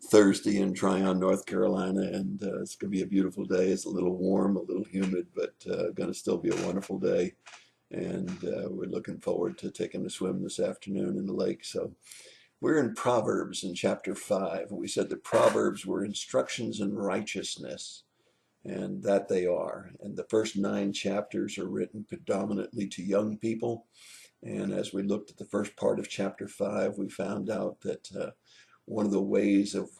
Thursday in Tryon, North Carolina, and it's going to be a beautiful day. It's a little warm, a little humid, but going to still be a wonderful day. And we're looking forward to taking a swim this afternoon in the lake. So we're in Proverbs in chapter 5. We said that Proverbs were instructions in righteousness, and that they are. And the first 9 chapters are written predominantly to young people. And as we looked at the first part of chapter 5, we found out that one of the ways of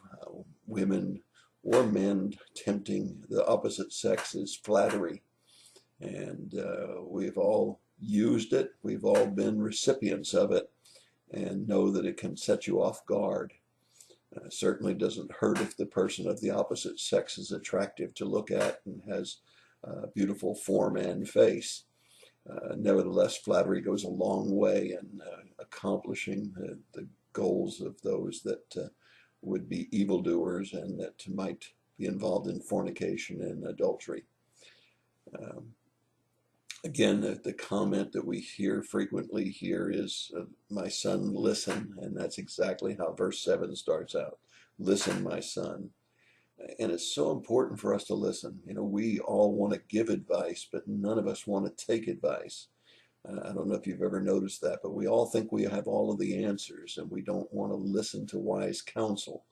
women or men tempting the opposite sex is flattery. And we've all used it. We've all been recipients of it and know that it can set you off guard. Certainly doesn't hurt if the person of the opposite sex is attractive to look at and has a beautiful form and face. Nevertheless, flattery goes a long way in accomplishing the goals of those that would be evildoers and that might be involved in fornication and adultery. Again, the comment that we hear frequently here is, my son, listen. And that's exactly how verse 7 starts out. Listen, my son. And it's so important for us to listen. You know, we all want to give advice, but none of us want to take advice. I don't know if you've ever noticed that, but we all think we have all of the answers and we don't want to listen to wise counsel.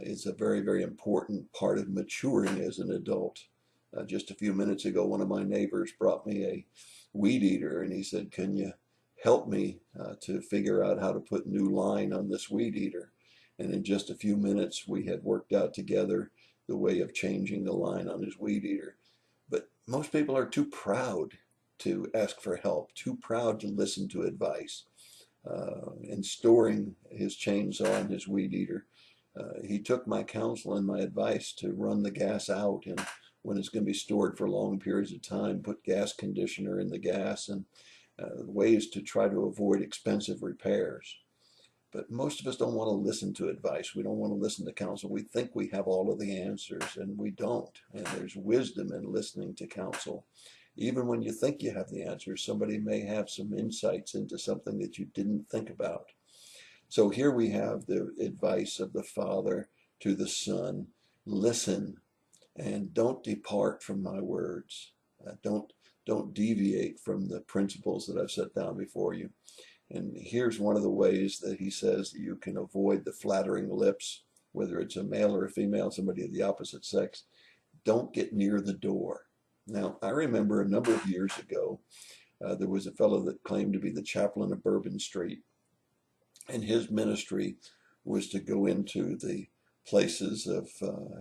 It's a very, very important part of maturing as an adult. Just a few minutes ago, one of my neighbors brought me a weed eater, and he said, can you help me to figure out how to put new line on this weed eater? And in just a few minutes, we had worked out together the way of changing the line on his weed eater. But most people are too proud to ask for help, too proud to listen to advice. In storing his chainsaw and his weed eater, he took my counsel and my advice to run the gas out, and when it's going to be stored for long periods of time, put gas conditioner in the gas, and ways to try to avoid expensive repairs. But most of us don't want to listen to advice. We don't want to listen to counsel. We think we have all of the answers, and we don't. And there's wisdom in listening to counsel. Even when you think you have the answers, somebody may have some insights into something that you didn't think about. So here we have the advice of the Father to the Son. Listen, and don't depart from my words. Don't deviate from the principles that I've set down before you. And here's one of the ways that he says that you can avoid the flattering lips, whether it's a male or a female, somebody of the opposite sex. Don't get near the door. Now, I remember a number of years ago, there was a fellow that claimed to be the chaplain of Bourbon Street. And his ministry was to go into the places of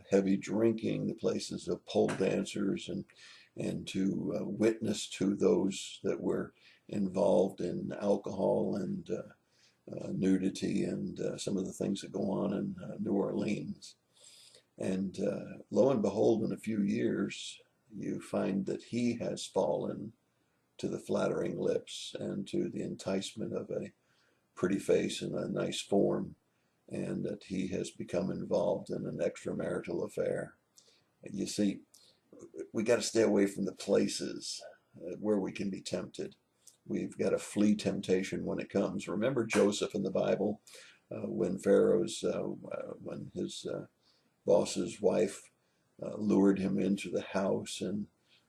heavy drinking, the places of pole dancers, and to witness to those that were involved in alcohol and nudity and some of the things that go on in New Orleans. And lo and behold, in a few years, you find that he has fallen to the flattering lips and to the enticement of a pretty face and a nice form, and that he has become involved in an extramarital affair. You see, we got to stay away from the places where we can be tempted. We've got to flee temptation when it comes. Remember Joseph in the Bible, when when his boss's wife lured him into the house and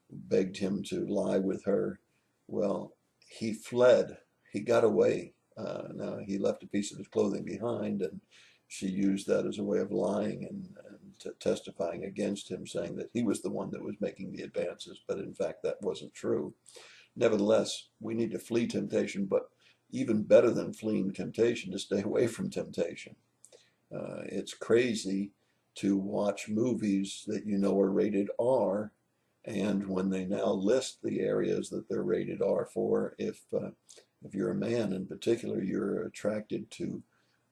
begged him to lie with her. Well, he fled. He got away. Now, he left a piece of his clothing behind, and she used that as a way of lying and testifying against him, saying that he was the one that was making the advances, but in fact that wasn't true. Nevertheless, we need to flee temptation, but even better than fleeing temptation, to stay away from temptation. It's crazy to watch movies that you know are rated R, and when they now list the areas that they're rated R for, if you're a man in particular, you're attracted to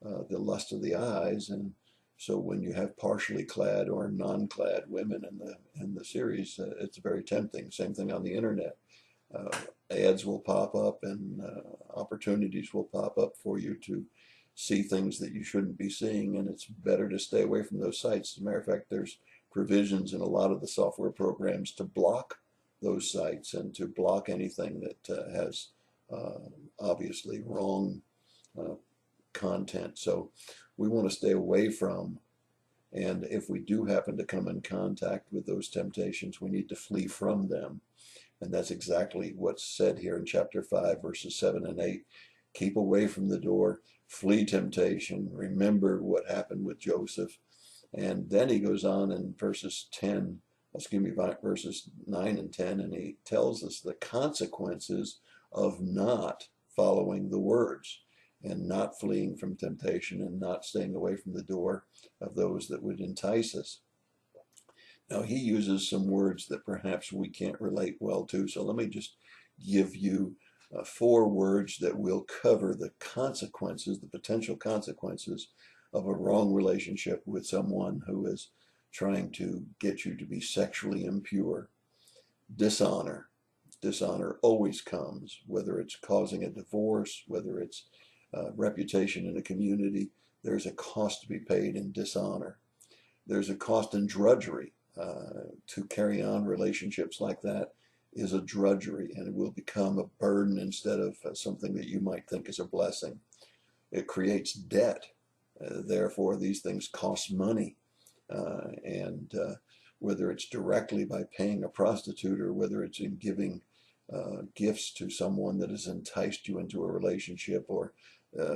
the lust of the eyes, and so when you have partially clad or non-clad women in the series, it's very tempting. Same thing on the internet. Ads will pop up, and opportunities will pop up for you to see things that you shouldn't be seeing, and it's better to stay away from those sites. As a matter of fact, there's provisions in a lot of the software programs to block those sites and to block anything that has obviously wrong content. So we want to stay away from And if we do happen to come in contact with those temptations, we need to flee from them. And that's exactly what's said here in chapter 5, verses 7 and 8. Keep away from the door, flee temptation. Remember what happened with Joseph. And then he goes on in verses 9 and 10, and he tells us the consequences of not following the words and not fleeing from temptation and not staying away from the door of those that would entice us. Now, he uses some words that perhaps we can't relate well to, so let me just give you 4 words that will cover the consequences, the potential consequences of a wrong relationship with someone who is trying to get you to be sexually impure. Dishonor. Dishonor always comes, whether it's causing a divorce, whether it's reputation in a community. There's a cost to be paid in dishonor. There's a cost in drudgery. To carry on relationships like that is a drudgery, and it will become a burden instead of something that you might think is a blessing. It creates debt. Therefore, these things cost money. And whether it's directly by paying a prostitute or whether it's in giving gifts to someone that has enticed you into a relationship, or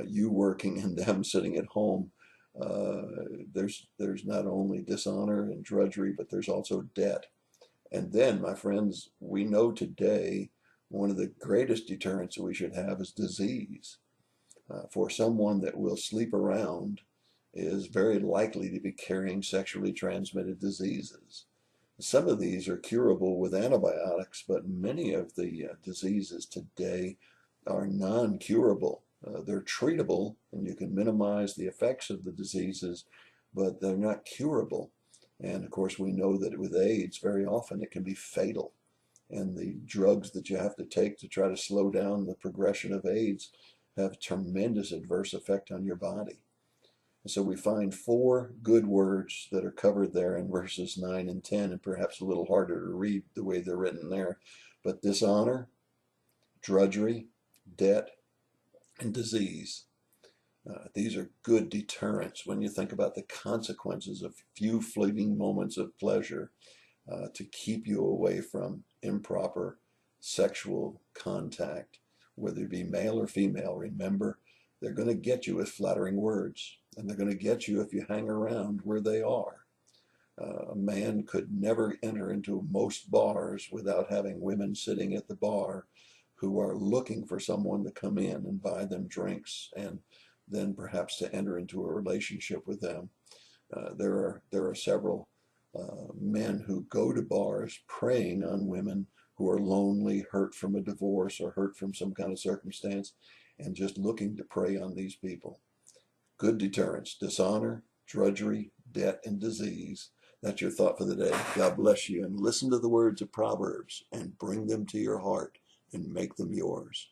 you working and them sitting at home, there's not only dishonor and drudgery, but there's also debt. And then, my friends, we know today one of the greatest deterrents that we should have is disease. For someone that will sleep around is very likely to be carrying sexually transmitted diseases. Some of these are curable with antibiotics, but many of the diseases today are non-curable. They're treatable, and you can minimize the effects of the diseases, but they're not curable. And of course, we know that with AIDS, very often it can be fatal. And the drugs that you have to take to try to slow down the progression of AIDS have tremendous adverse effect on your body. And so we find 4 good words that are covered there in verses 9 and 10, and perhaps a little harder to read the way they're written there. But dishonor, drudgery, debt, and disease. These are good deterrents when you think about the consequences of few fleeting moments of pleasure to keep you away from improper sexual contact, whether it be male or female. Remember, they're going to get you with flattering words, and they're going to get you if you hang around where they are. A man could never enter into most bars without having women sitting at the bar who are looking for someone to come in and buy them drinks and then perhaps to enter into a relationship with them. There are several men who go to bars preying on women who are lonely, hurt from a divorce or hurt from some kind of circumstance, and just looking to prey on these people. Good deterrents: dishonor, drudgery, debt, and disease. That's your thought for the day. God bless you, and listen to the words of Proverbs and bring them to your heart and make them yours.